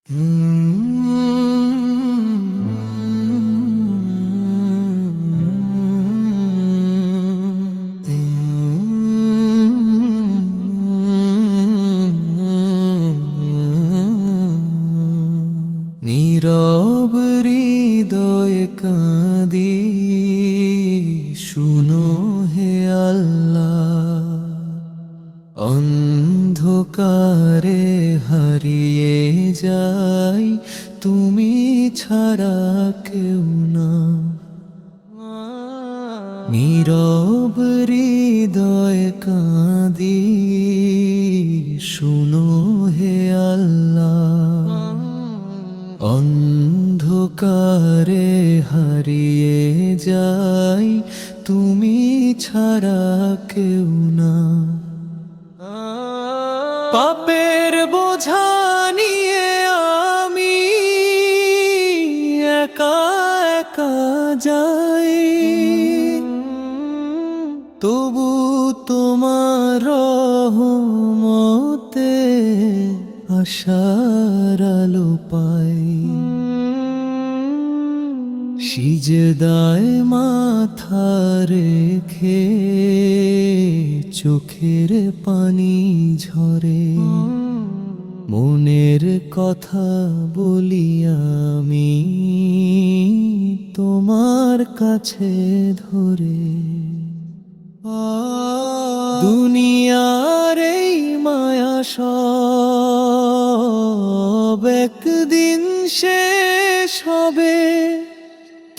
নীরব হৃদয় কাঁদি শুনো হে আল্লাহ, অন্ধকারে হারিয়ে যাই তুমি ছাড়া কেউ না। নীরব হৃদয় কাঁদি শুনো হে আল্লাহ, অন্ধকারে হারিয়ে যাই তুমি ছাড়া কেউ না। পাপের বোঝা নিয়ে আমি একা একা যাই, তবু তোমার রহমতে আশার আলো পাই। সিজদায় মাথা রেখে চোখের পানি ঝরে, মনের কথা বলি আমি তোমার কাছে ধরে। দুনিয়ার এই মায়া সব একদিন শেষ হবে,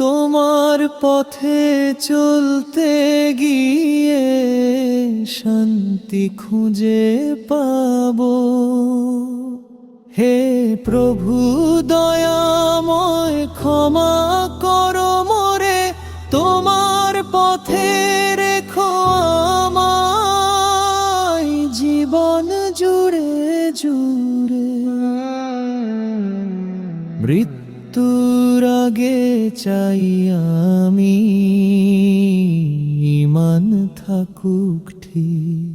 তোমার পথে চলতে গিয়ে শান্তি খুঁজে পাবো। হে প্রভু দয়াময় ক্ষমা করো মোরে, তোমার পথে রেখো আমায় জীবন জুড়ে জুড়ে। মৃত্যুর আগে চাই আমি ঈমান থাকুক ঠিক,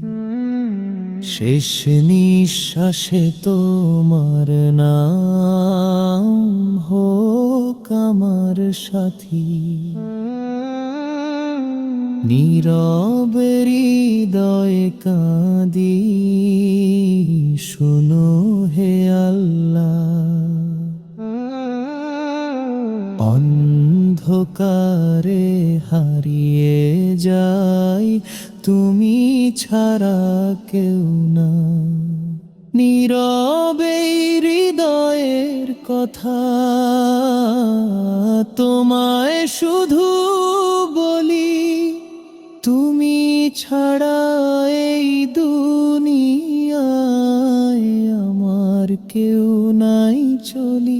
শেষ নিঃশ্বাসে তোমার নাম হোক আমার সাথী। নীরব হৃদয় কাঁদি শুনো হে আল্লাহ, অন্ধকারে হারিয়ে যাই তুমি ছাড়া কেউ না। নীরবে হৃদয়ের কথা তোমায় শুধু বলি, তুমি ছাড়া এই দুনিয়ায় আমার কেউ নাই চলি।